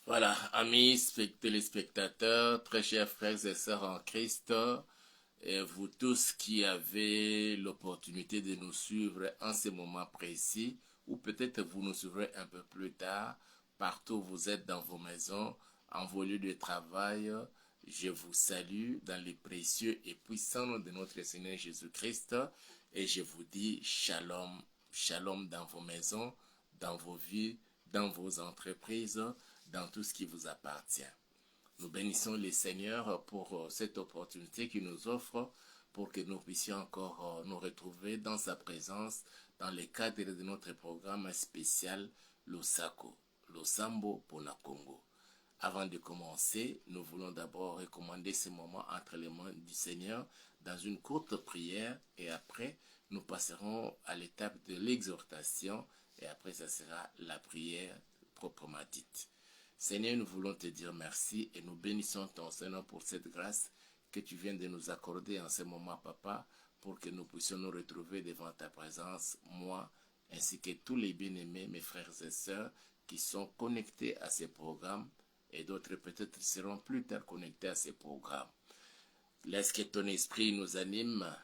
Voilà, amis téléspectateurs, très chers frères et sœurs en Christ, et vous tous qui avez l'opportunité de nous suivre en ce moment précis, ou peut-être vous nous suivrez un peu plus tard, partout où vous êtes dans vos maisons, en vos lieux de travail, je vous salue dans les précieux et puissants noms de notre Seigneur Jésus-Christ, et je vous dis shalom, shalom dans vos maisons, dans vos vies, dans vos entreprises, dans tout ce qui vous appartient. Nous bénissons le Seigneur pour cette opportunité qu'il nous offre pour que nous puissions encore nous retrouver dans sa présence dans le cadre de notre programme spécial Losako, Losambo pour la Congo. Avant de commencer, nous voulons d'abord recommander ce moment entre les mains du Seigneur dans une courte prière et après nous passerons à l'étape de l'exhortation et après ça sera la prière proprement dite. Seigneur, nous voulons te dire merci et nous bénissons ton Seigneur pour cette grâce que tu viens de nous accorder en ce moment, Papa, pour que nous puissions nous retrouver devant ta présence, moi, ainsi que tous les bien-aimés, mes frères et sœurs, qui sont connectés à ces programmes et d'autres peut-être seront plus tard connectés à ces programmes. Laisse que ton esprit nous anime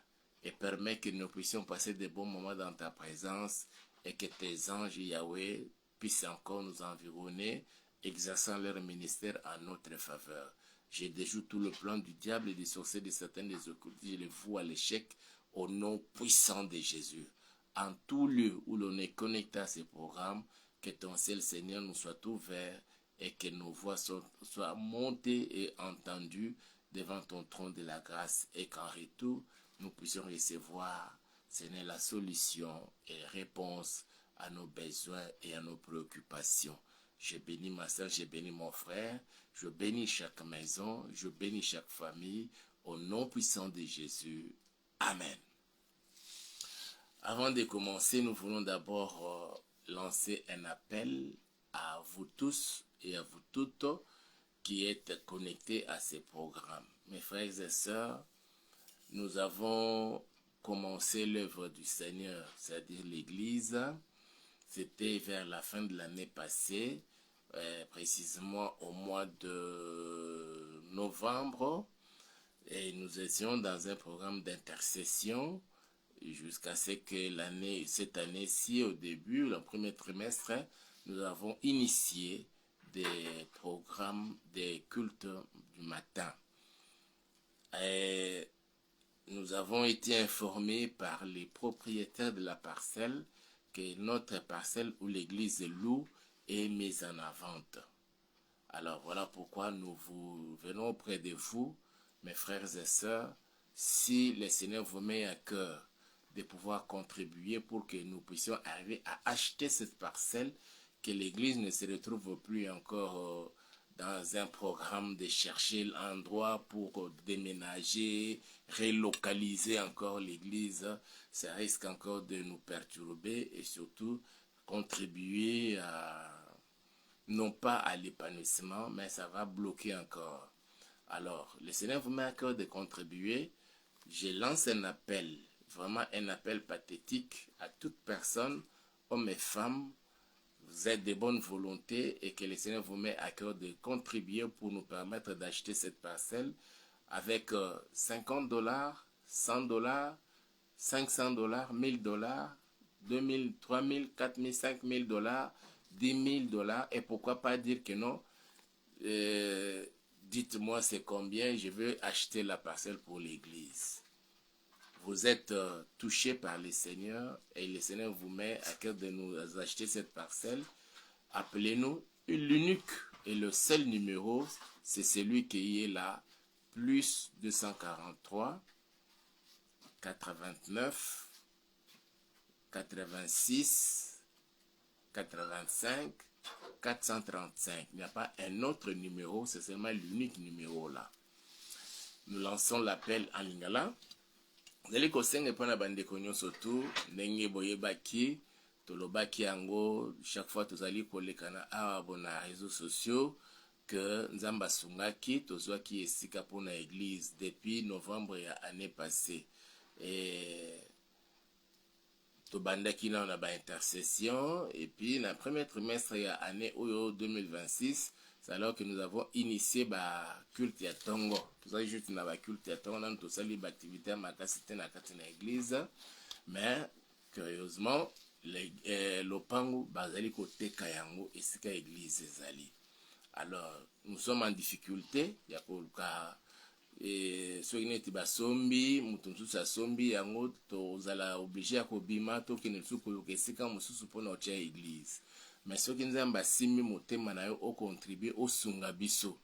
et permet que nous puissions passer de bons moments dans ta présence et que tes anges, Yahweh, puissent encore nous environner, exerçant leur ministère en notre faveur. Je déjoue tout le plan du diable et des sorciers, des satans, des occultistes, je les voue à l'échec au nom puissant de Jésus. En tout lieu où l'on est connecté à ces programmes, que ton ciel, Seigneur, nous soit ouvert et que nos voix soient montées et entendues devant ton trône de la grâce et qu'en retour, nous puissions recevoir, Seigneur, la solution et réponse à nos besoins et à nos préoccupations. Je bénis ma soeur, je bénis mon frère, je bénis chaque maison, je bénis chaque famille, au nom puissant de Jésus. Amen. Avant de commencer, nous voulons d'abord lancer un appel à vous tous et à vous toutes qui êtes connectés à ces programmes. Mes frères et sœurs, nous avons commencé l'œuvre du Seigneur, c'est-à-dire l'Église. C'était vers la fin de l'année passée, précisément au mois de novembre, et nous étions dans un programme d'intercession jusqu'à ce que cette année-ci, au début, le premier trimestre, nous avons initié des programmes des cultes du matin. Et nous avons été informés par les propriétaires de la parcelle que notre parcelle où l'église loue est mise en vente. Alors voilà pourquoi nous venons auprès de vous, mes frères et sœurs, si le Seigneur vous met à cœur de pouvoir contribuer pour que nous puissions arriver à acheter cette parcelle, que l'église ne se retrouve plus encore dans un programme de chercher l'endroit pour déménager, relocaliser encore l'église. Ça risque encore de nous perturber et surtout contribuer à, non pas à l'épanouissement, mais ça va bloquer encore. Alors, le Seigneur vous met à cœur de contribuer. Je lance un appel, vraiment un appel pathétique à toute personne, hommes et femmes. Vous êtes de bonne volonté et que le Seigneur vous met à cœur de contribuer pour nous permettre d'acheter cette parcelle avec 50 dollars, 100 dollars, 500 dollars, 1000 dollars, 2000, 3000, 4000, 5000 dollars, 10 000 dollars et pourquoi pas dire que non, dites-moi c'est combien, je veux acheter la parcelle pour l'église. Vous êtes touché par le Seigneur et le Seigneur vous met à cœur de nous acheter cette parcelle. Appelez-nous. L'unique et le seul numéro, c'est celui qui est là, plus 243 89 86 85 435. Il n'y a pas un autre numéro, c'est seulement l'unique numéro là. Nous lançons l'appel en lingala. Zali kosenga pona bandeko nyonso tu ndenge boyebaki tolobaki yango chaque fois tozali kolekana awa bona réseaux sociaux que nzamba asungaki tozwaki esika mpona église depuis novembre ya année passée et tobandaki na ba intercession et puis na premier trimestre ya année oyo 2026 C'est alors que nous avons initié ba culte ya tongo. Tout ça juste na ba culte ya tongo, nan to sali ba activité makasite na kati na église. Mais curieusement, lopango bazali koteka yango esika église ezali. Alors, nous sommes en difficulté, ya koluka soki neti basombi mutu mosusu asombi yango tozala oblige ya kobima tokende lisusu koluka esika mosusu mpona otia église. Mais soki nzambe asimbi motema na yo okontribue osunga biso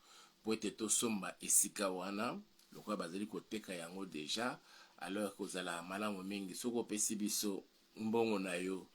po ete tosomba esika wana lokola bazali koteka yango deja, alors kozala malamu mingi. Soki opesi biso mbongo na yo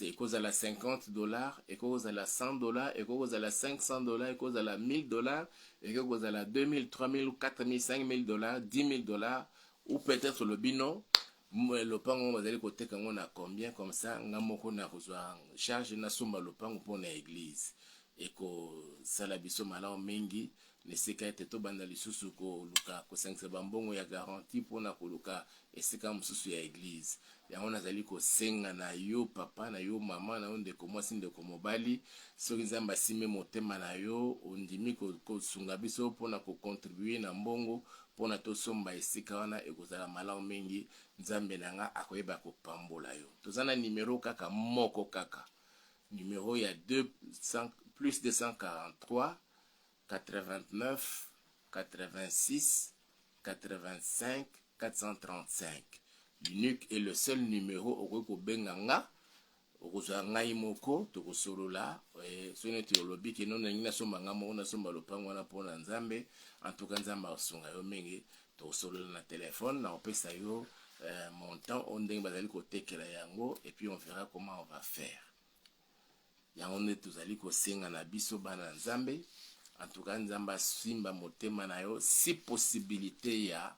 ekozala $50, ekozala $100, ekozala $500, ekozala $1000, ekozala $2000, $3000, $4000, $5000, $10000, ou peut-être le bino lopango bazali koteka yango na combien, comme ça nga moko na kozwa charge na somba lopango mpona église ekosala biso malamu mingi. Nesika ete tobanda lisusu koluka kosangisa bambongo ya garantie mpona koluka esika mosusu ya église. Yango nazali kosenga na yo papa, na yo mama, na yo ndeko mwasi, ndeko mobali, soki nzambe asimbi motema na yo ondimi kosunga biso mpona kokontribue na mbongo mpona tosomba esika wana, ekozala malamu mingi. Nzambe na nga akoyeba kopambola yo. Toza na numero kaka moko kaka, numero ya plus 243 89 86 85 435. L'unique et le seul numéro au Benganga, au Ngai Moko, to Solola, sonne théologie qui non n'a somba ngamo, na somba le pangwana pour Nzambe, en tout cas Nzamba songa yo menge, to Solola na téléphone, na opesa yo montant, on deng bazali kote kela yango, et puis on verra comment on va faire. Yango ne tozali ko senga na biso bana Nzambe, en tout cas Nzamba simba motema na yo, si possibilité ya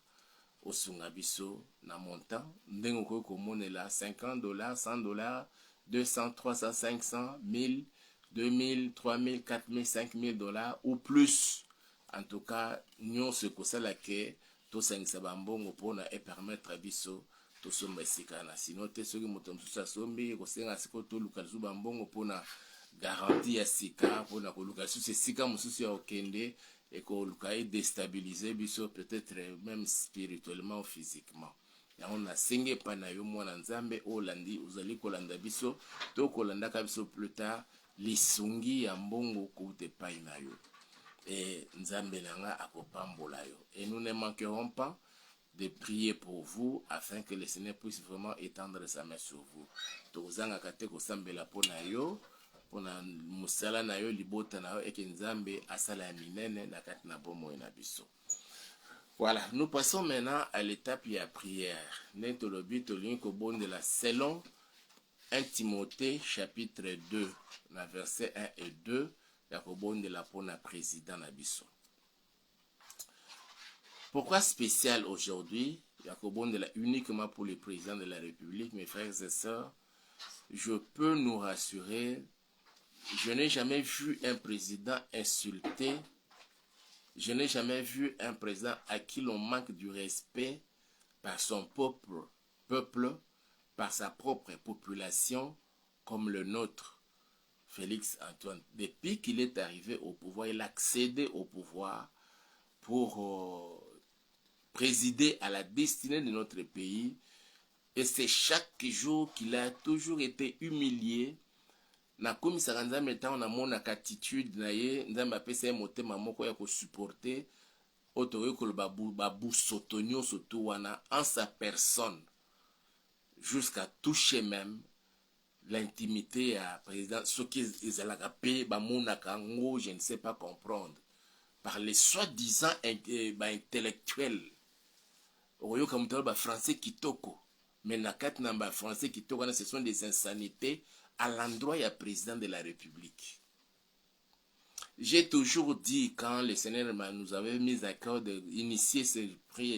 osunga biso na montant ndenge ko komonela $50, $100, 200, 300, 500, 1000, 2000, 3000, 4000, $5000 ou plus. En tout cas nyon se kosala ke to sangisa bambongo pona et permettre biso to somba esika na sino te soki moto mosusu asombi kosenga siko to luka lisusu bambongo pona garantie ya sika pona koluka lisusu esika mosusu ya okende et que déstabiliser biso peut-être même spirituellement ou physiquement. Ya on a singé pana yo mwana nzambe olandi uzali kolanda biso to kolanda ka biso plus tard lisungi ya mbongo koute pai na yo. Et nzambe nanga akopambola yo. Et nous ne manquerons pas de prier pour vous afin que le Seigneur puisse vraiment étendre sa main sur vous. Tozanga kate ko sambela pona yo. Pona musala na yo libota na yo eke nzambe asala ya minene na kati na bomo na biso. Voilà, nous passons maintenant à l'étape de la prière. Nento le but au bon de la selon 1 Timothée chapitre 2, na verset 1 et 2, ya ko bon de la pona président na biso. Pourquoi spécial aujourd'hui? Ya ko bon de la uniquement pour le président de la République, mes frères et sœurs. Je peux nous rassurer. Je n'ai jamais vu un président insulté. Je n'ai jamais vu un président à qui l'on manque du respect par son peuple, par sa propre population, comme le nôtre, Félix Antoine. Depuis qu'il est arrivé au pouvoir, il a accédé au pouvoir pour présider à la destinée de notre pays. Et c'est chaque jour qu'il a toujours été humilié. Na komisaka nzambe ntango namonaka attitude na ye nzambe apesa ye motema moko ya kosupporte otokoki koloba babusoto nyonso to wana en sa personne jusqu'à toucher même l'intimité ya président soki ezalaka pe bamonaka ngo je ne sais pas comprendre par les soi-disant intellectuels oyoka moto ba français kitoko mais na kati na ba français kitoko wana ce sont des insanités à l'endroit du président de la République. J'ai toujours dit, quand le Seigneur nous avait mis à cœur d'initier ce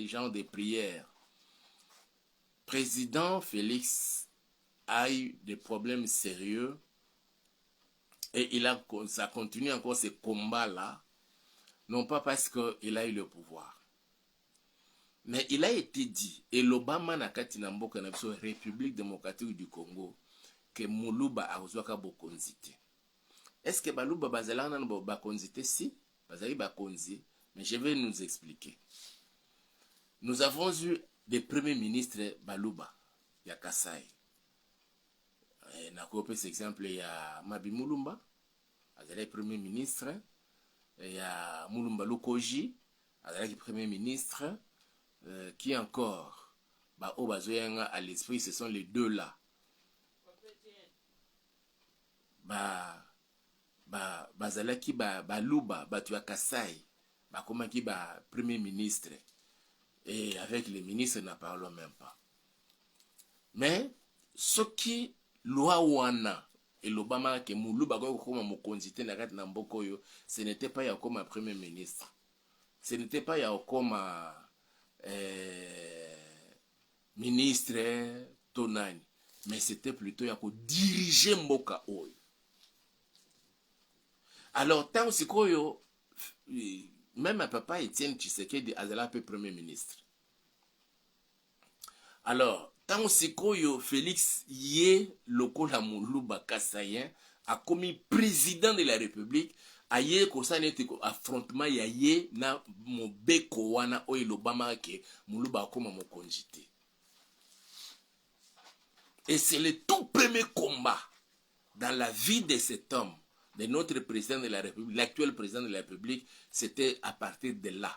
genre de prière, président Félix a eu des problèmes sérieux et ça continue encore ce combat-là, non pas parce qu'il a eu le pouvoir. Mais il a été dit, et l'Obama n'a qu'à Tinamboka, la République démocratique du Congo, que Muluba a reçu bokonzi te. Est-ce que baluba bazala na bakonzi te? Si, bazali bakonzi, mais je vais nous expliquer. Nous avons eu des premiers ministres baluba, ya Kasai. Na kopesa exemple ya Mabi Mulumba, azali premier ministre, ya Mulumba Lukoji, azali premier ministre, qui encore, ba o bazoyanga à l'esprit, ce sont les deux là. Bazalaki baluba batu ya Kasai, bakomaki ba premier ministre, et avec les ministres n'en parlons même pas. Mais ce qui loi wana et l'Obama que Muluba comme mokonzi te na kati na mboko yo, ce n'était pas ya comme premier ministre, ce n'était pas ya comme ministre tonani, mais c'était plutôt ya ko diriger mboka oyo. Alors tant sikoyo même à papa Etienne Tshisekedi azala peu premier ministre. Alors tant sikoyo Félix Ye lokola Muluba Kasayen a commis président de la République, aye kosa nete ko affrontement ya ye na mobeko wana oyo lobama ke Muluba akoma mokonzi te. Et c'est le tout premier combat dans la vie de cet homme, de notre président de la République, l'actuel président de la République, c'était à partir de là.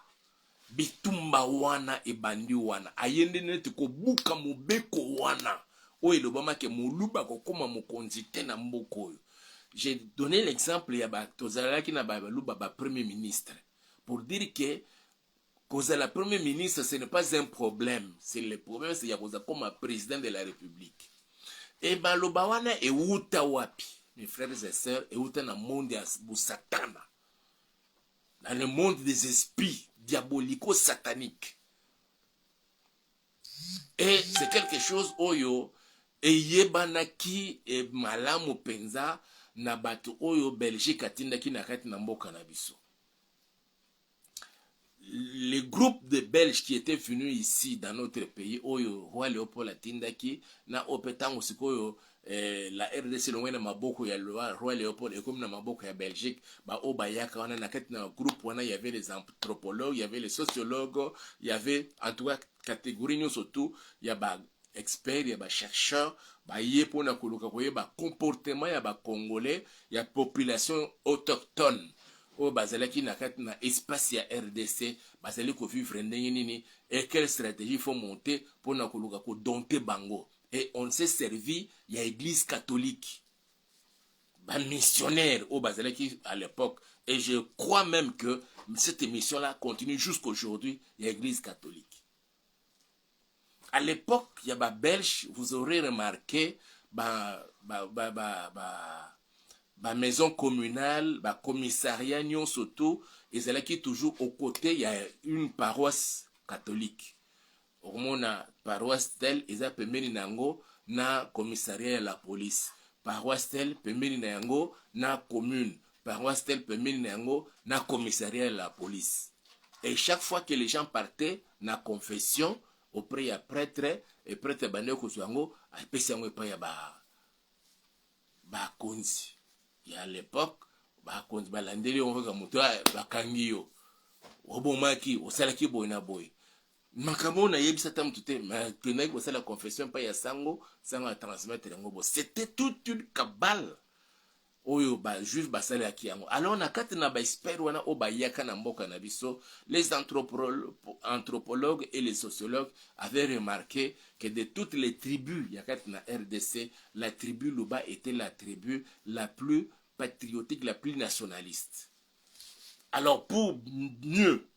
Bitumba wana e bandi wana. Ayende nete ko buka mobeko wana. Oye lobama ke Muluba ko koma mokonzi te na mboko yo. J'ai donné l'exemple ya ba tozala ki na ba Luba ba premier ministre pour dire que kozala premier ministre ce n'est pas un problème, c'est le problème c'est ya koza comme président de la République. Et ba loba wana e uta wapi? Mes frères et sœurs, et uta na monde ya Satana. Dans le monde des esprits diabolico-sataniques. Et c'est quelque chose oyo e yebanaki e malamu penza na bato oyo Belgique atinda ki na kati na mboka na biso. Les groupes de Belges qui étaient venus ici dans notre pays, oyo Roi Léopold atindaki na opetango sikoyo la RDC longwe maboko ya Roi Léopold et comme na maboko ya Belgique, ba obayaka wana na kati na groupe wana il y avait les anthropologues, il y avait les sociologues, il y avait en tout cas catégorie nous surtout, il y a ba experts, il y a ba chercheurs, ba yepona koluka koye ba comportement ya ba congolais, il y a population autochtone. O bazalaki na kati na espace ya RDC, bazali ko vivre ndenge nini et quelle stratégie faut monter pour na koluka ko dompter bango. Et on s'est servi ya église catholique. Ba missionnaire au bazalaki à l'époque, et je crois même que cette émission là continue jusqu'aujourd'hui, ya église catholique. À l'époque, il y a ba belge, vous aurez remarqué ba maison communale, commissariat, nyon soto, et c'est là qui est toujours aux côtés, il y a une paroisse catholique. Au moins, la paroisse telle, ils a permis nango na commissariat la police. Paroisse telle, permis nango na commune. Paroisse telle, permis nango na commissariat la police. Et chaque fois que les gens partaient na confession, auprès ya prêtre, et prêtre bande kosuango, a pesi yango pa ya ba konzi. Et à l'époque, bakonzi balandeli on voit moto bakangi yo obomaki osalaki boy na boy makambo na yebisa tam tuté mais tenait ko la confession pa ya sango a transmettre yango bo, c'était toute une cabale oyo ba juif basala ki yango. Alors na kati na ba expert wana o ba yaka na mboka na biso, les anthropologues et les sociologues avaient remarqué que de toutes les tribus ya kati na RDC, la tribu Luba était la tribu la plus patriotique, la plus nationaliste. Alors pour mieux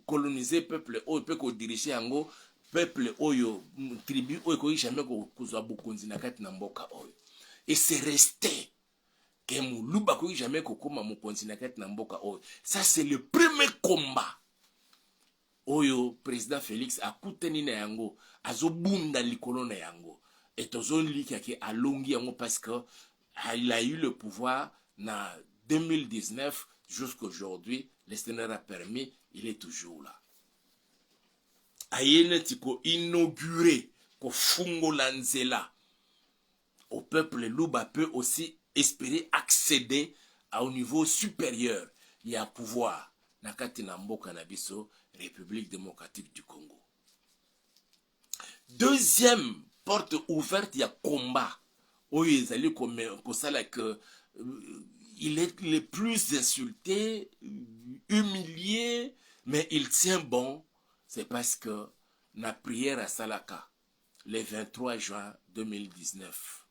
coloniser peuple oyo pe ko diriger yango, peuple oyo tribu oyo ko jamais ko kozwa bokonzi na kati na mboka oyo, et c'est resté que Muluba ko jamais kokoma mokonzi na kati na mboka oyo. Ça c'est le premier combat oyo président Félix akuteni na yango, azobunda likolo na yango, et tozolika ke alongi yango parce que il a eu le pouvoir na 2019 jusqu'aujourd'hui, le Seigneur a permis, il est toujours là. Ayene tiko inauguré ko fungo lanzela au peuple Luba peut aussi espérer accéder au niveau supérieur. Il y a pouvoir. Nakati na mboka na biso, République démocratique du Congo. Deuxième porte ouverte, il y a combat. Oui, ils allaient comme ça là que il est le plus insulté, humilié, mais il tient bon. C'est parce que la prière à Salaka, le 23 juin 2019.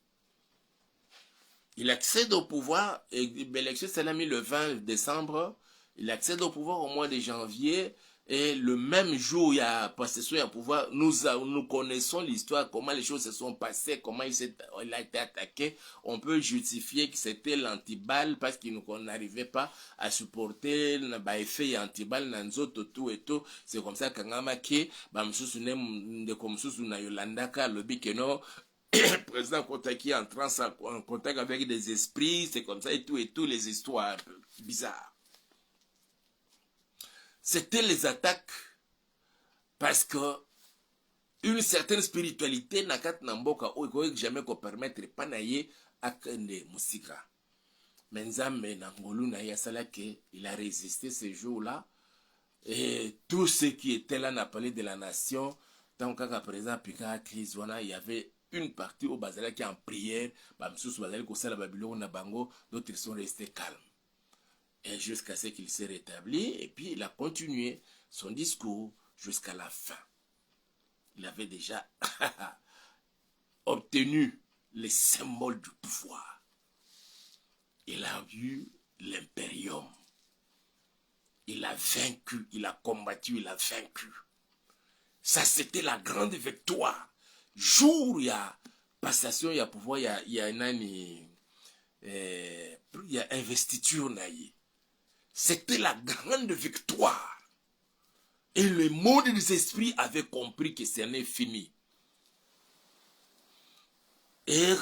Il accède au pouvoir, et l'élection s'est mis le 20 décembre, il accède au pouvoir au mois de janvier, et le même jour il y a possession à pouvoir, nous connaissons l'histoire, comment les choses se sont passées, comment il a été attaqué. On peut justifier que c'était l'antiballe parce qu'il n'arrivait pas à supporter l'effet antiballe dans nzoto tout et tout. C'est comme ça qu'Angama qui, de comme na Yolanda ka lobby que non, président Kotaki entrant en contact avec des esprits, c'est comme ça et tout, les histoires un peu bizarres. C'était les attaques parce que une certaine spiritualité n'a qu'à n'amboka ou que jamais qu'on permettre pas naïe à kende musika. Menzambe n'angolu naïe sala que il a résisté ce jour-là et tous ceux qui étaient là n'a parlé de la nation. Tant qu'à présent pika crise il y avait une partie au Bazala qui est en prière, d'autres ils sont restés calmes. Et jusqu'à ce qu'il s'est rétabli, et puis il a continué son discours jusqu'à la fin. Il avait déjà obtenu les symboles du pouvoir. Il a eu l'impérium. Il a vaincu, il a combattu, il a vaincu. Ça, c'était la grande victoire. Jour, il y a passation, il y a pouvoir, il y a investiture. C'était la grande victoire. Et le monde des esprits avait compris que ce n'est fini. Et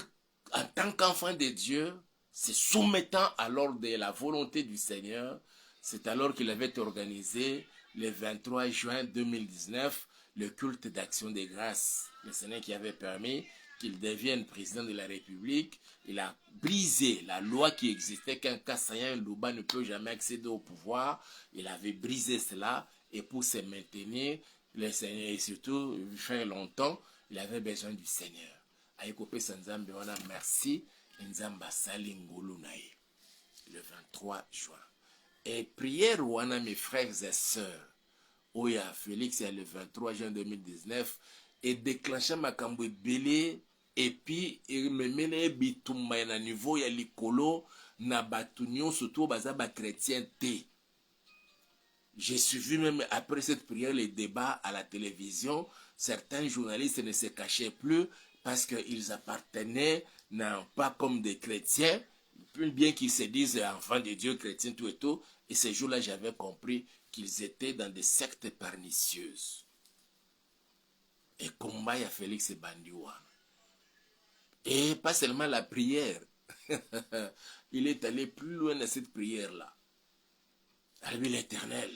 en tant qu'enfant de Dieu, se soumettant alors de la volonté du Seigneur, c'est alors qu'il avait organisé le 23 juin 2019 le culte d'action des grâces. Le Seigneur qui avait permis qu'il devienne président de la République, il a brisé la loi qui existait qu'un Kassayan Louba ne peut jamais accéder au pouvoir. Il avait brisé cela et pour se maintenir, le Seigneur et surtout faire longtemps, il avait besoin du Seigneur. Aïkope Sanzambe, on a merci, Nzamba Salingolu Nae, le 23 juin. Et prière ouana mes frères et sœurs, Oya Félix, c'est le 23 juin 2019, et déclenché ma camboué belé, et puis il me mène bitumba na niveau ya likolo, na batunion, surtout bazaba chrétien té. J'ai suivi même après cette prière les débats à la télévision. Certains journalistes ne se cachaient plus parce qu'ils appartenaient, non pas comme des chrétiens, bien qu'ils se disent enfants de Dieu, chrétiens, tout et tout. Et ces jours-là, j'avais compris qu'ils étaient dans des sectes pernicieuses. Et combat à Félix et Bandiwa. Et pas seulement la prière. Il est allé plus loin dans cette prière-là. À lui l'Éternel,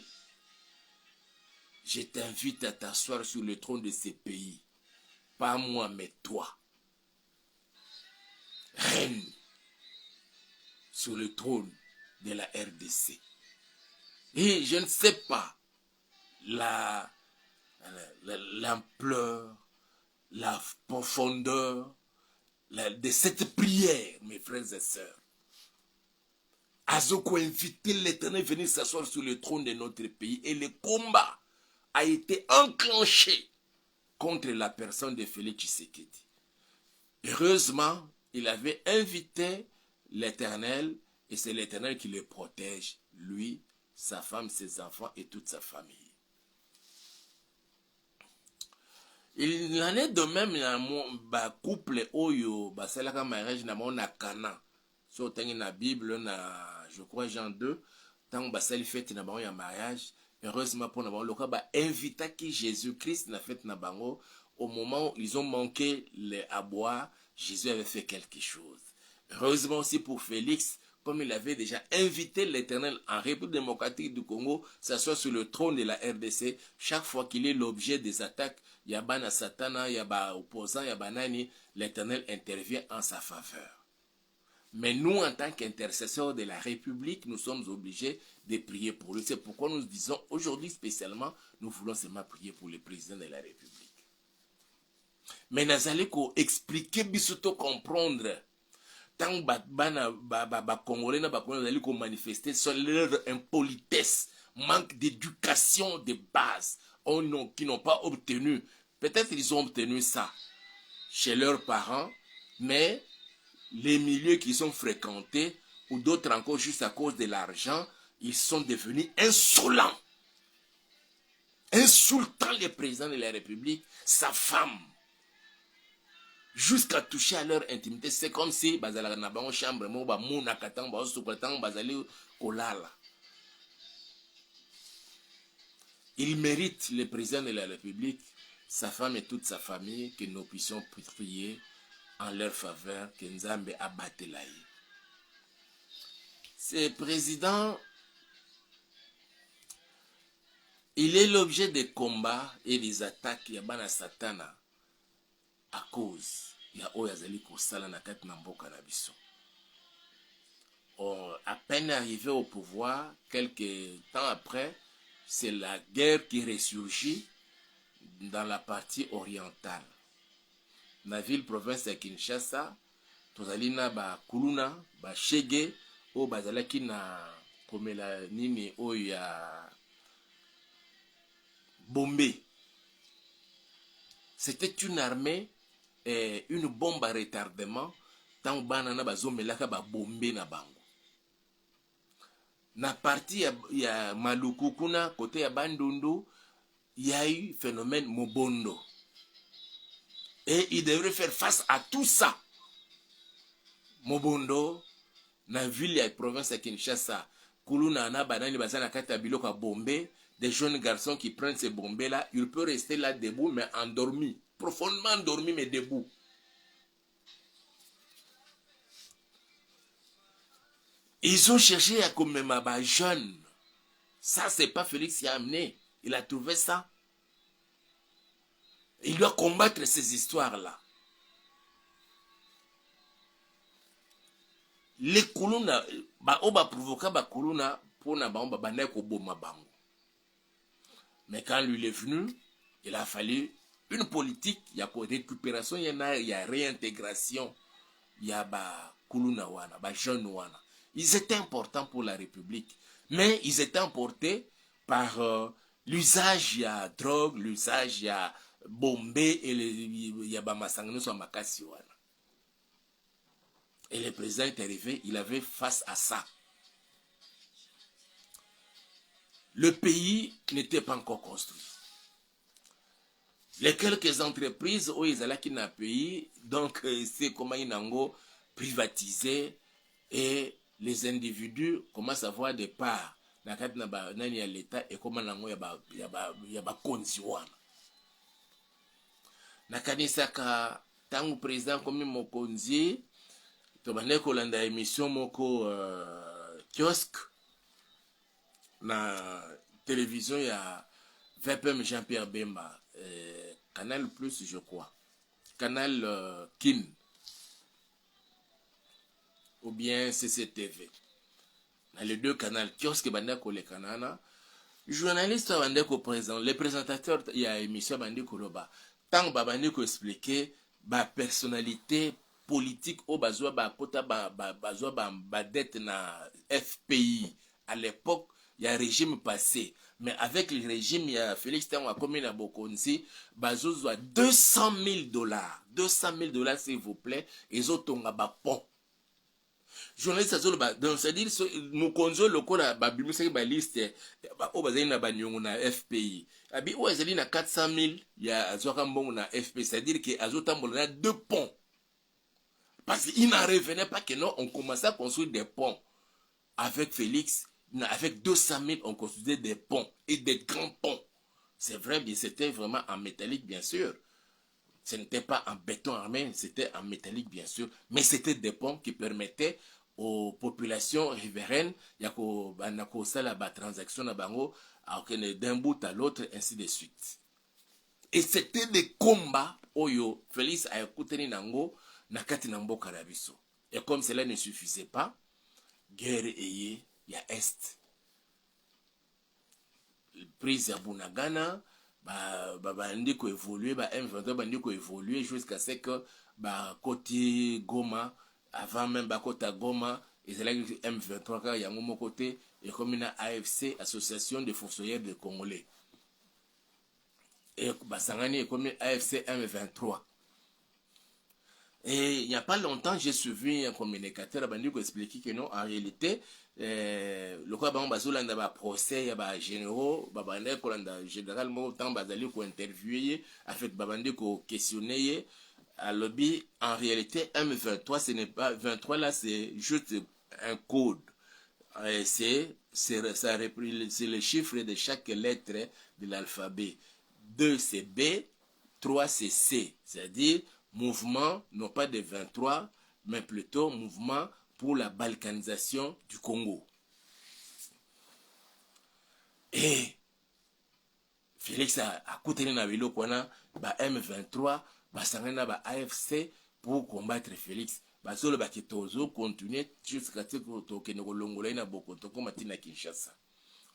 je t'invite à t'asseoir sur le trône de ces pays. Pas moi, mais toi. Règne sur le trône de la RDC. Et je ne sais pas l'ampleur, la profondeur de cette prière, mes frères et sœurs. Azoko a invité l'Éternel à venir s'asseoir sur le trône de notre pays et le combat a été enclenché contre la personne de Félix Tshisekedi. Heureusement, il avait invité l'Éternel et c'est l'Éternel qui le protège, lui, sa femme, ses enfants et toute sa famille. Il en est de même dans le couple oyo basalaka mariage na mona Cana. So tangi na Bible na je crois Jean 2, tant basali fête na bango ya mariage. Heureusement pour nous, le cas invita qui Jésus-Christ na fête na bango au moment où ils ont manqué à boire, Jésus avait fait quelque chose. Heureusement aussi pour Félix, comme il avait déjà invité l'Éternel en République démocratique du Congo, s'asseoir sur le trône de la RDC, chaque fois qu'il est l'objet des attaques, Yabana Satana, Yaba opposant, Yabanani, l'Éternel intervient en sa faveur. Mais nous, en tant qu'intercesseurs de la République, nous sommes obligés de prier pour lui. C'est pourquoi nous disons aujourd'hui spécialement, nous voulons seulement prier pour le président de la République. Mais nous allons expliquer, bisoto comprendre. Tant que Congolais n'ont manifester sur leur impolitesse, manque d'éducation de base, qui n'ont pas obtenu. Peut-être ils ont obtenu ça chez leurs parents, mais les milieux qui sont fréquentés, ou d'autres encore juste à cause de l'argent, ils sont devenus insolents. Insultant le président de la République, sa femme, jusqu'à toucher à leur intimité. C'est comme si bazala na bango chambre mo ba muna katang ba sukatang bazali kolala. Il mérite, le président de la République, sa femme et toute sa famille, que nous puissions prier en leur faveur, que Nzambe abatte laï. Ce président, il est l'objet des combats et des attaques ya Satana à cause ya oyazali kosala na kati na mboka na biso. À peine arrivé au pouvoir, quelques temps après, c'est la guerre qui ressurgit dans la partie orientale. Na ville province ya Kinshasa, tozali na ba kuluna, ba shege, o bazalaki na komela nini oyo ya bombé. C'était une armée, une bombe à retardement, tant banana bazomelaka ba bombé na bango. Na partie ya Maluku kuna côté ya Bandundu, il y a eu phénomène Mobondo. Et il devrait faire face à tout ça. Mobondo, na ville ya province ya Kinshasa, kuluna na banani bazana kata biloko bombé, des jeunes garçons qui prennent ces bombés là, ils peuvent rester là debout mais endormis, profondément endormis mais debout. Ils ont cherché à commémorer les jeunes. Ça, c'est pas Félix qui a amené. Il a trouvé ça. Il doit combattre ces histoires-là. Les kuluna, ba provoquer ba kuluna pour na ba bana ko boma bango. Mais quand lui est venu, il a fallu une politique, il y a récupération, il y a réintégration, il y a ba kuluna wana, ba jeune wana. Ils étaient importants pour la République, mais ils étaient emportés par l'usage à drogue, l'usage à bombé et il y a masangano sur makasi wana. Et le président est arrivé, il avait face à ça. Le pays n'était pas encore construit. Les quelques entreprises où ils allaient dans le pays, donc c'est comment ils ont privatisé et les individus commencent à avoir des parts dans l'État et comment il y a konzi wana. Nakanisa ka tangu président comme mokonzi to bande kolanda émission moko kiosque na télévision ya VPM Jean-Pierre Bemba, Canal Plus je crois, Canal Kin ou bien CCTV. Dans les deux canaux, kiosque bandeko le kanana, journaliste bandeko présent, les présentateurs il y a émission bandeko loba, tant bandeko expliquer ba personnalité politique au bazwa ba kota bazwa ba dette na FPI à l'époque. Il y a un régime passé, mais avec le régime, il y a Félix Tango a commis la Bokonzi, bazozo a $200,000. $200,000 s'il vous plaît, et autres ont ba pont. Journaliste donc c'est-à-dire nous conzo loko na ba bimisaki ba liste ba o bazali na ba nyongo na FPI. Abi o azali na 400,000 ya azoka mbongo na FPI, c'est-à-dire que azotambola na 2 ponts. Parce qu'il n'en revenait pas que non, on commençait à construire des ponts avec Félix. Avec 200,000, on construisait des ponts et des grands ponts. C'est vrai, mais c'était vraiment en métallique, bien sûr. Ce n'était pas en béton armé, c'était en métallique, bien sûr. Mais c'était des ponts qui permettaient aux populations riveraines de transaction d'un bout à l'autre, ainsi de suite. Et c'était des combats, Oyo, Félix a écouté Nango, Nakati Nambo Karabiso. Et comme cela ne suffisait pas, guerre il y a Est. Prise à Bunagana, bandi ko évoluer, M23 bandi ko évoluer jusqu'à ce que côté Goma, avant même côté Goma, ils allaient M23 car il y a un côté et comme une AFC, Association des Fossoyeurs de Congolais. Et Sangani est comme AFC M23. Et il n'y a pas longtemps, j'ai suivi un communicateur qui a expliqué que non, en réalité, le quoi il y a procès, il y a généraux, généralement, autant bazali ko interviewer, avec babandi ko questionner, à lobby, en réalité, M23, ce n'est pas, 23 là, c'est juste un code. C'est le chiffre de chaque lettre de l'alphabet. 2 c'est B, 3 c'est C, c'est-à-dire mouvement, non pas de 23, mais plutôt mouvement pour la balkanisation du Congo. Et Félix a coûté na vilo kwana ba M23, ba sangana ba AFC pour combattre Félix. Ba solo ba kitozo continuer jusqu'à ce que tokene kolongola na bokoto comme Tina Kinshasa.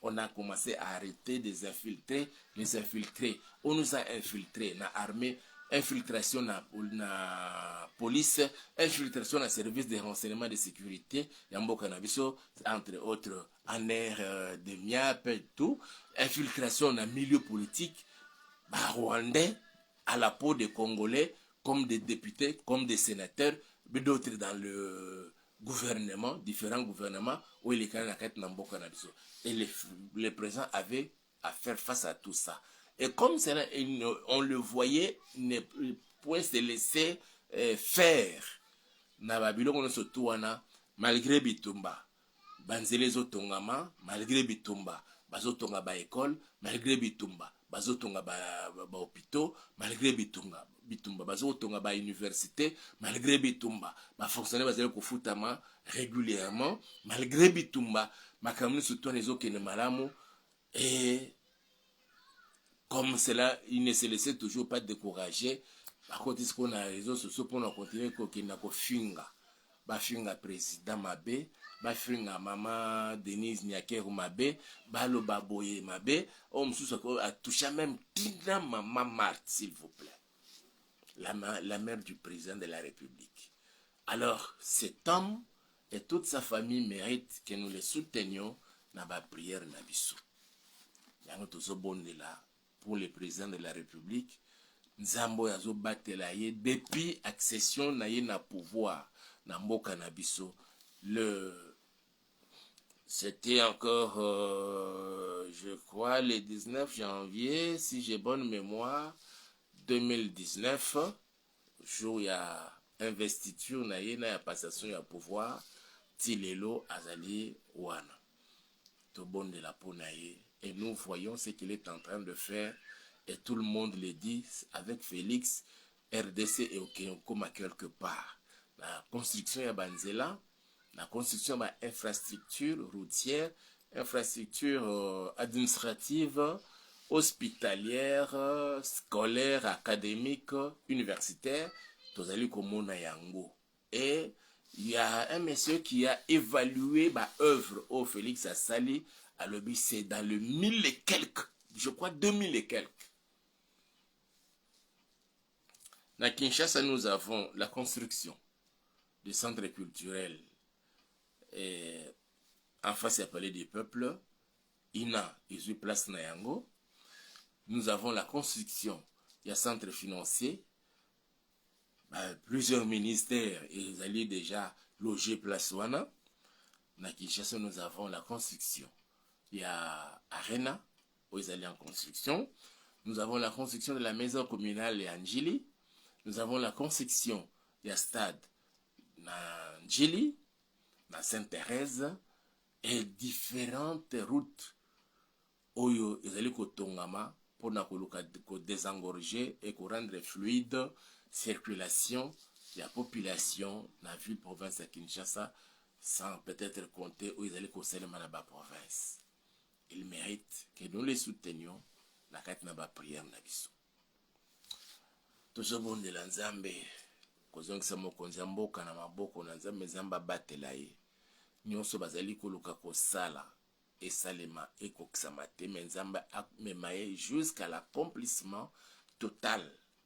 On a commencé à arrêter des infiltrés, les infiltrés. On nous a infiltrés dans l'armée, infiltration dans la police, infiltration dans le service de renseignement de sécurité, entre autres, en air de MIAP et tout, infiltration dans le milieu politique, rwandais, à la peau des Congolais, comme des députés, comme des sénateurs, mais d'autres dans le gouvernement, différents gouvernements, où il est quand même. Et les présidents avaient à faire face à tout ça. Et comme cela, on le voyait, ne point se laisser faire. Malgré Bitumba, Banzelezo Tongama, malgré Bitumba, Bazotonga ba école, malgré Bitumba, Bazotonga ba hôpitaux, malgré Bitumba, Bazotonga ba université, malgré Bitumba, fonctionnaire bazele ko futama régulièrement, malgré Bitumba, makamuni surtout les autres malamu. Et comme cela, il ne se laissait toujours pas décourager. Par contre, ce qu'on a les réseaux sociaux pour nous continuer qu'il n'a qu'au finga. Finga président Mabe, finga maman Denise Nyakeru Mabe, le baboye Mabe, on a touché même Tina Maman Marthe, s'il vous plaît. La mère du président de la République. Alors, cet homme et toute sa famille méritent que nous les soutenions dans la prière Nabiso. Pour le président de la République, Nzambo yazo batela ye depuis accession na ye na pouvoir na mboka na biso. C'était encore, je crois, le 19 janvier, si j'ai bonne mémoire, 2019, jour il y a investiture na ye na passation ya pouvoir, Tilelo Azali Wana. To bon de la peau na ye. Et nous voyons ce qu'il est en train de faire. Et tout le monde le dit avec Félix, RDC et Okeyokoma quelque part. La construction de Banzela, la construction de l'infrastructure routière, infrastructure administrative, hospitalière, scolaire, académique, universitaire, Tozali Komona Yango. Et il y a un monsieur qui a évalué l'œuvre au Félix Assali. À l'objet, c'est dans le 1000 et quelques, je crois 2000 et quelques. À Kinshasa, nous avons la construction du centre culturel en face du Palais des Peuples, INA, Izu Place Nayango. Nous avons la construction du centre financier. Plusieurs ministères, ils allaient déjà loger Place Wana. À Kinshasa, nous avons la construction. Il y a Arena, où ils allaient en construction. Nous avons la construction de la maison communale à Njili. Nous avons la construction du stade à Njili, à Sainte-Thérèse, et différentes routes où ils allaient Tongama pour désengorger et rendre fluide circulation de la population dans la ville province de Kinshasa, sans peut-être compter où ils allaient conseiller la province. Ils méritent que nous les soutenions la carte n'a pas prière n'a biso. Tout ce monde de l'Anzambe kozongisa mokonzi ya mboka na maboko na nzambe, nzambe abatela ye. Nyonso bazali koluka kosala esalema ekokisama te, me nzambe amema ye jusqu'à l'accomplissement total,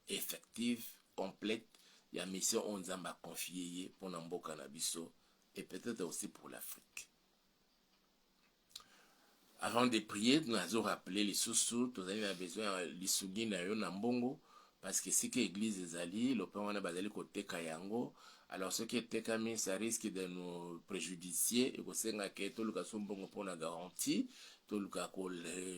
effectif, complète ya mission oyo nzambe akonfie ye mpona mboka na biso et peut-être aussi pour l'Afrique. Avant de prier, nous allons rappeler les sous-sous, nous avons besoin de l'issougi na yo na mbongo, parce que si que l'église est allée, le père wana bazali koteka yango, alors ce qui est tekami, ça risque de nous préjudicier, et que c'est nga ke toluka so mbongo pour la garantie, toluka ko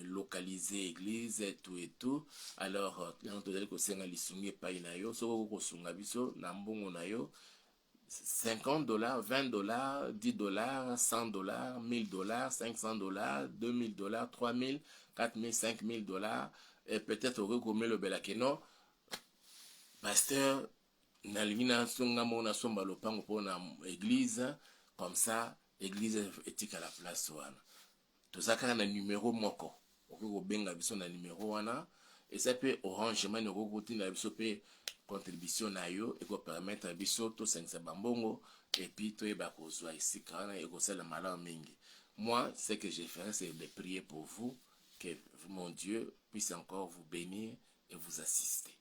localiser l'église et tout, alors nous allons ko senga l'issougi pa ina yo, so ko sunga biso na mbongo na yo, $50, $20, $10, $100, $1000, $500, $2000, $3000, $4000, $5000, et peut-être au recommé le belakeno. Pasteur, nalina songa mona somba lopango pour na église, comme ça, église éthique à la place wana. Tout ça quand on a numéro moko, au benga biso na numéro wana, et ça peut orangement no côté na biso pe contribution na yo et ko permettre biso to 500 bambongo et puis to eba ko zwa ici quand et ko sala malin mingi. Moi, ce que j'ai fait, c'est de prier pour vous, que mon Dieu puisse encore vous bénir et vous assister.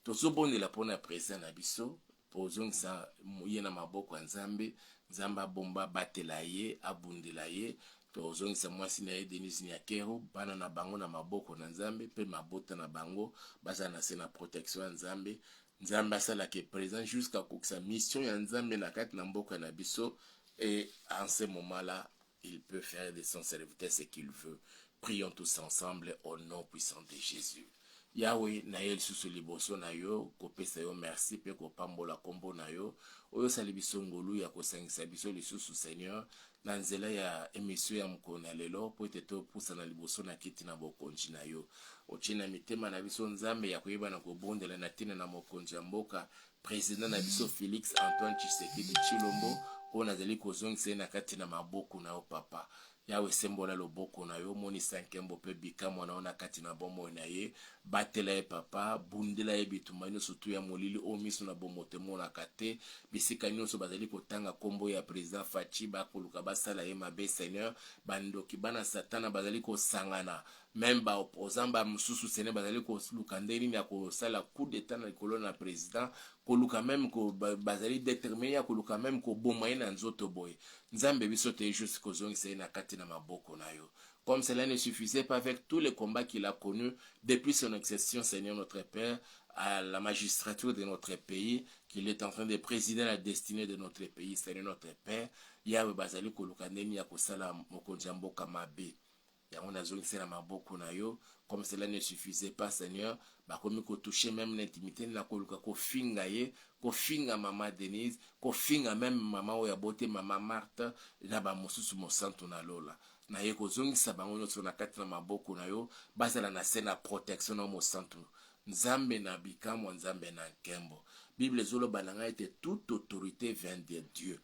Tozo bonne la pona présent na biso, posons ça yena maboko nzambe, nzamba bomba batela ye, abundela ye. Tozongi sa mwasi na ye Denise Nyakero, bana na bango na maboko na nzambe, pe mabota na bango, baza na se na protection ya nzambe. Nzambe asala ke présent jusqu'à kokisa mission ya nzambe na kati na mboka na biso, et en ce moment-là, il peut faire de son serviteur ce qu'il veut. Prions tous ensemble au nom puissant de Jésus. Yahweh na ye lisusu liboso na yo, kopesa yo merci pe kopambola kombo na yo, oyo sali biso ngolu ya kosangisa biso lisusu Seigneur, na nzela ya emission ya mokolo na lelo, po ete topusa na liboso na kiti na bokonzi na yo. Otie na mitema na biso nzambe ya koyeba na kobondela na tina na mokonzi ya mboka, président na biso Félix Antoine Tshisekedi Tshilombo, oyo nazali kozongisa ye na kati na maboko na yo papa. Yawe sembola loboko na yo, moni sankembo pe bikamo na ona kati na bomo na ye, batela ye papa, bundela ye bitumba nyonso tu ya molili o miso na bomote mona kate, bisika nyonso bazali kotanga kombo ya président Fachi bakoluka basala ye mabe Seigneur, bandoki bana satana bazali kosangana, même ba opposant ba mususu Seigneur bazali koluka ndeni ya kosala coup d'état na likolo na président, koluka même ko bazali déterminé ya koluka même ko boma ye na nzoto boye. Nzambe biso te juste kozongisa ye na kati na maboko na yo. Comme cela ne suffisait pas avec tous les combats qu'il a connus depuis son accession, Seigneur notre Père, à la magistrature de notre pays, qu'il est en train de présider la destinée de notre pays, Seigneur notre Père, Yahweh bazali koluka ndeni ya kosala mokonzi ya mboka mabe. Yango nazongisa na maboko na yo, comme cela ne suffisait pas, Seigneur, bakomi ko toucher même l'intimité na koluka ko finga ye, ko finga mama Denise, ko finga même mama oya bote mama Marthe, na ba mosusu mosantu na lola. Na ye ko zongisa bango nyonso na kati na maboko na yo, basala na se na protection na mosantu. Nzambe na bikamo, nzambe na nkembo. Bible zolo bananga ete toute autorité vient de Dieu.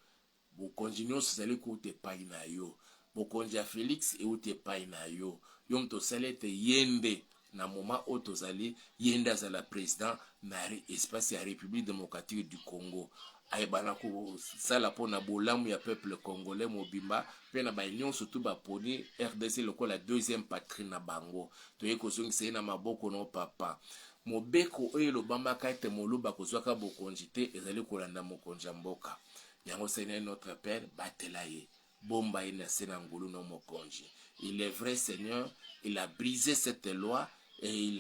Bokonzi nyonso zali kote pai na yo. Bokonzi ya Félix e ote pai na yo. Yo mto salete yende na moment oyo tozali yende azala président na espace ya République démocratique du Congo. Ayebana kosala mpona bolamu ya peuple congolais mobimba mpe na baunion surtout baponi RDC lokola deuxième patrie na bango. Toye kozongisa ye na maboko no papa. Mobeko oyo lobambaka ete moluba kozwaka bokonzi te ezali kolanda mokonzi ya mboka. Yango Seigneur notre Père, batela ye. Bomba ye na se na ngulu no mokonzi. Il est vrai Seigneur, il a brisé cette loi et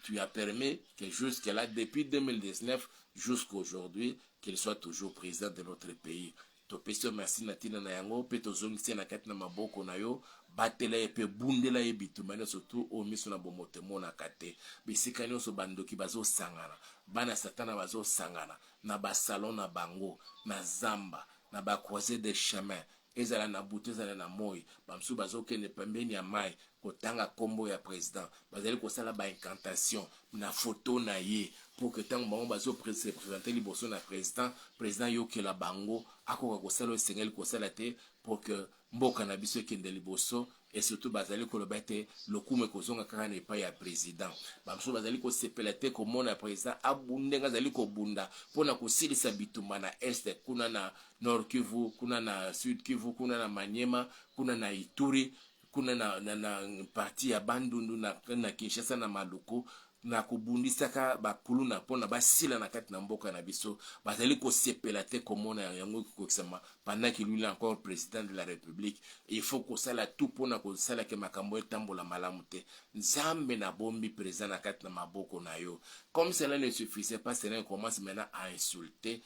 tu as permis que jusqu'à là, depuis 2019 jusqu'à aujourd'hui, qu'il soit toujours président de notre pays. Topesio merci natina na yango, pe tozongisi na kati na maboko na yo, batela ye pe bundela ye bitumba surtout o miso na bomote mona kate. Bisika nyonso bandoki bazo sangana, bana satana bazo sangana, na ba salon na bango, na zamba, na ba croisée des chemins. Ezala na butu ezala na moi bamsu bazokende pembeni ya mai kotanga kombo ya président bazali kosala ba incantation na photo na ye pour que tant bango bazo présenter liboso na président yokela bango akoka kosala esengeli kosala te pour que mboka na biso ekende liboso, et surtout bazali koloba te lokumu kozonga kaka na epai ya président. Bamosusu bazali kosepela te komona président abundenga azali kobunda mpona kosilisa bitumba na este, kuna na Nord Kivu, kuna na Sud Kivu, kuna na Maniema, kuna na Ituri, kuna na parti ya Bandundu na Kinshasa na Maluku, na kobundisaka bakulu na mpona basila na kati na mboka na biso. Bazali kosepela te komona yango kokisama pendant qu'il lui est encore président de la République. Il faut kosala tout mpona kosala ke makambo etambola malamu te. Nzambe na bombi président na kati na maboko na yo. Comme cela ne suffisait pas, Seigneur commence maintenant à insulter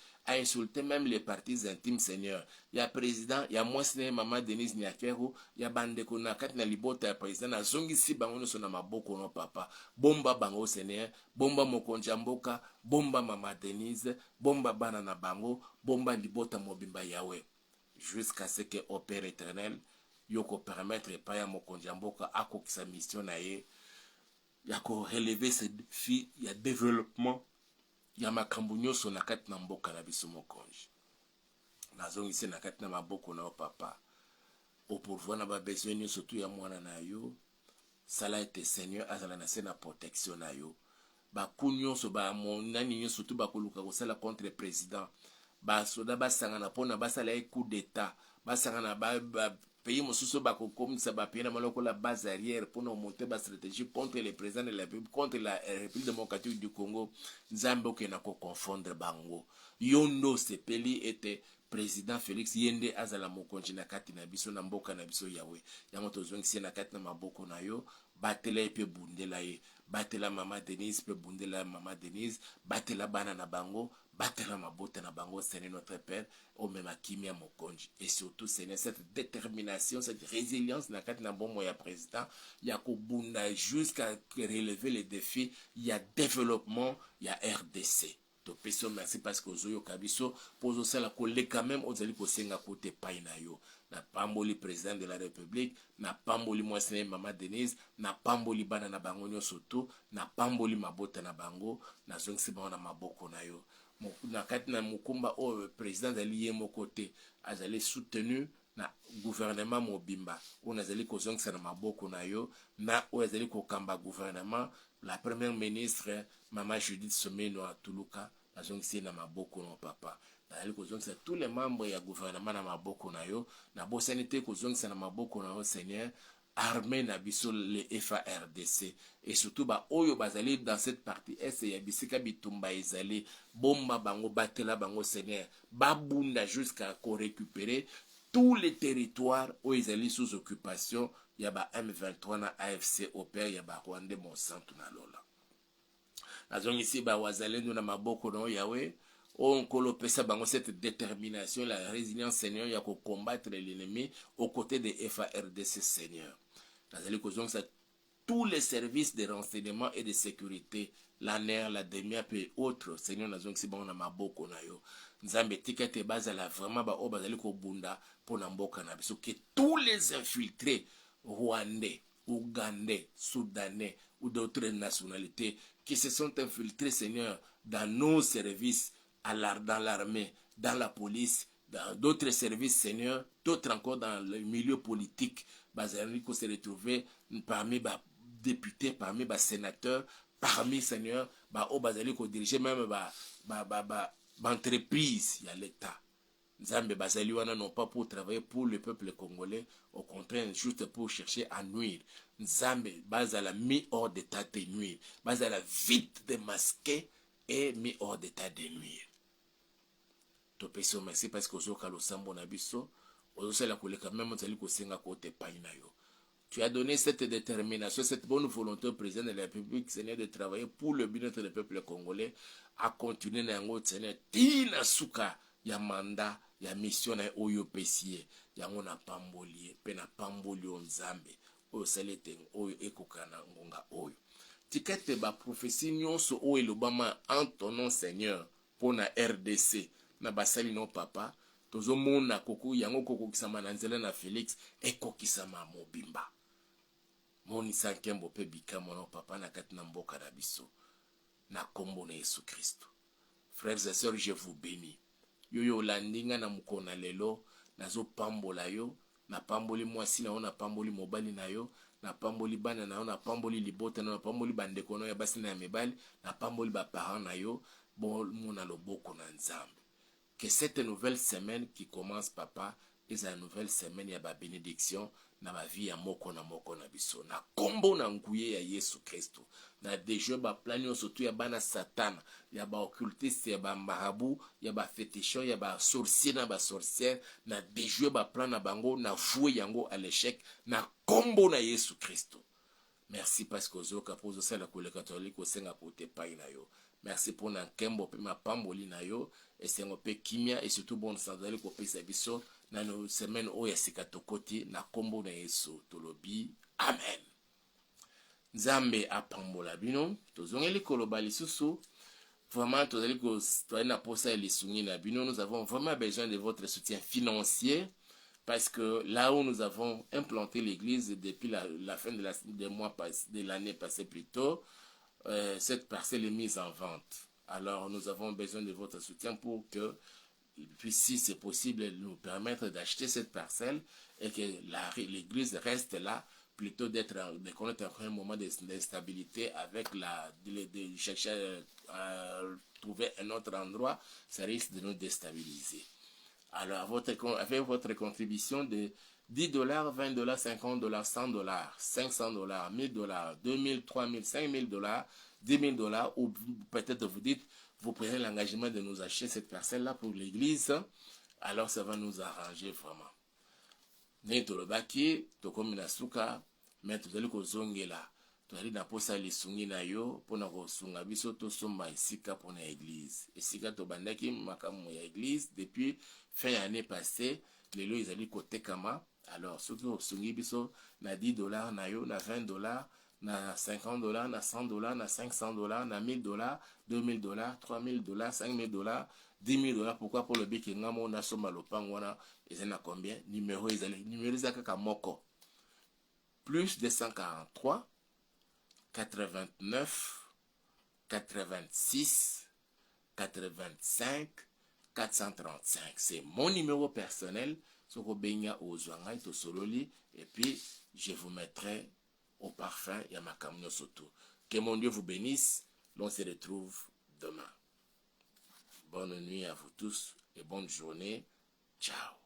même les partis intimes, Seigneur. Il y a président, il y a moi, Seigneur, maman Denise Nyakero, il y a bandeko na kati na libota ya président na zongi si bango no sona maboko no papa. Bomba bango, Seigneur, bomba mokonja mboka, bomba maman Denise, bomba bana na bango, bomba libota mobimba Yahweh. Jusqu'à ce que au Père éternel, yoko permettre pas ya mokonja mboka akokisa mission na ye, yako relever ce défi, ya développement ya makambo nyonso na kati na mboka na biso mokonzi. Nazongisi na kati na maboko na yo papa, o pourvoir na ba besoin nyonso tu ya mwana na yo. Sala ete Seigneur azala na se na protection na yo. Baku nyonso ba monani nyonso tu bakoluka kosala contre le président, basoda basangana mpona basala ye coup d'état, basangana pays mosusu bakokomisa bapays na maloko la base arrière mpona monter ba stratégie contre le président de la République, contre la République démocratique du Congo. Nzambe okena ko confondre bango. Yondo sepeli ete président Félix yende azala mokonzi na kati na biso na mboka na biso Yahweh. Yango tozongisi na kati na maboko na yo, batela pe bundela ye, batela mama Denise pe bundela mama Denise, batela bana na bango, batela mabota na bango, Seigneur notre Père, o mema kimia mokonzi. Et surtout Seigneur, cette détermination, cette résilience na kati na bomo ya président, ya ko bunda jusqu'à relever les défis, ya développement, ya RDC. Topesi merci parce que ozoyo kabiso pozo sala koleka même ozali kosenga kote pai na yo. Na pamboli président de la République, na pamboli mwasene mama Denise, na pamboli bana na bango nyonso tu, na pamboli mabota na bango, na zongisi bango na maboko na yo. Na kati na mukumba o président azali ye moko te, azali soutenu na gouvernement mobimba. On azali kozongisa na maboko na yo, na o azali kokamba gouvernement. La première ministre, Maman Judith Someno Tuluka, a zongisi na maboko no papa. Na kozongisa tous les membres ya gouvernement na maboko na yo, na bosanité kozongisa na maboko na yo Seigneur, armée na biso le FARDC. Et surtout ba oyo bazali dans cette partie est ya bisika bitumba ezali, bomba bango batela bango Seigneur, babunda jusqu'à récupérer tous les territoires où ils allaient sous occupation. Il y a M23 na AFC au père, il y a Rwanda Monsanto na lola. Nazong ici ba wazalendo na maboko no Yahweh, on kolopesa bango cette détermination, la résilience Seigneur, ya ko combattre l'ennemi aux côtés de FARDC Seigneur. Nazali kozong ça tous les services de renseignement et de sécurité, la NER, la DEMIAP et autres, Seigneur nazong ici bango na maboko na yo. Nzambe tika te bazala vraiment ba o bazali ko bunda pona mboka na biso, que tous les infiltrés rwandais, ougandais, soudanais ou d'autres nationalités qui se sont infiltrés, Seigneur, dans nos services, dans l'armée, dans la police, dans d'autres services, Seigneur, d'autres encore dans le milieu politique, bazali ko se retrouver parmi ba députés, parmi ba sénateurs, parmi, Seigneur, ba o bazali ko diriger même entreprise, il y a l'État. Nzambe bazali wana non pas pour travailler pour le peuple congolais, au contraire juste pour chercher à nuire. Nzambe bazala mis hors d'état de nuire, bazala vite démasqué et mis hors d'état de nuire. Topesi merci parce que ozoka losambo na biso, ozosala koleka même ozali kosenga kote pai na yo. Tu as donné cette détermination, cette bonne volonté au président de la République, Seigneur, de travailler pour le bien-être du peuple congolais, à continuer dans le Seigneur, tina suka ya mandat, ya mission na oyo pesie, ya ngona pamboli, pe na pamboli onzambe, oyo salete, oyo ekokana ngonga oyo. Tikete ba prophétie nyonso oyo elobama en ton nom Seigneur, pour na RDC, na basali no papa, tozo mona koko yango koko kisama na nzela na Félix, eko kisama mobimba. Moni sankembo pe bikamo na papa na kati na mboka na biso, na kombo na Yesu Christ. Frères et sœurs, je vous bénis. yoyo landinga na mukona lelo nazo pambola yo na pamboli mwasi na yo na pamboli mobali na yo na pamboli bana na yo na pamboli libota na yo na pamboli bandeko na yo ya basi na ya mibali na pamboli baparent na yo bomona loboko na Nzambe. Que cette nouvelle semaine qui commence, papa, est une nouvelle semaine, il y a ba bénédiction na ba vie ya moko na biso. Na kombo na nguye ya Yesu Kristo. Na deje ba plan surtout ya bana Satan, ya ba occultiste, ya ba marabout, ya ba féticheur, ya ba sorcier na ba sorcière, na deje ba plan na bango na jouer yango à l'échec na kombo na Yesu Kristo. Merci parce que ozoka pour ça la couleur catholique au senga pote pai na yo. Merci pour na kembo pe ma pamboli na yo et c'est un peu kimia et surtout bon sandali ko pe sabiso na no semaine o ya sikatokoti na kombo na Yesu tolobi amen. Nzambe apambola bino tozongeli koloba lisusu vraiment tozali ko toina posa lisungi na bino. Nous avons vraiment besoin de votre soutien financier. Parce que là où nous avons implanté l'église depuis la fin de l'année passée plus tôt, cette parcelle est mise en vente. Alors nous avons besoin de votre soutien pour que, puis si c'est possible, nous permettre d'acheter cette parcelle et que l'église reste là, plutôt de connaître un moment d'instabilité avec de chercher à trouver un autre endroit, ça risque de nous déstabiliser. Alors, avec votre contribution de $10, $20, $50, $100, $500, $1000, $2000, $3000, $5000, $10 000, ou peut-être vous dites, vous prenez l'engagement de nous acheter cette parcelle-là pour l'église, alors ça va nous arranger vraiment. Netolobaki, tokominasuka, mais tout à l'heure, toali na posa lisungi na yo pona kosunga biso to somba esika pona église. Esika to bandaki makamu ya église depuis fin année passée, lelo ezali kotekama. Alors soki osungi biso na $10 na yo, na $20, na $50, na $100, na $500, na $1000, $2000, $3000, $5000, $10,000. Pourquoi pour le biki ngamo na soma lopango wana ezali na combien? Numéro ezali kaka moko. Plus 243 89 86 85 435. C'est mon numéro personnel. Soko benya ozwanga to sololi et puis je vous mettrai au parfum ya makamno soto. Que mon Dieu vous bénisse. L'on se retrouve demain. Bonne nuit à vous tous et bonne journée. Ciao.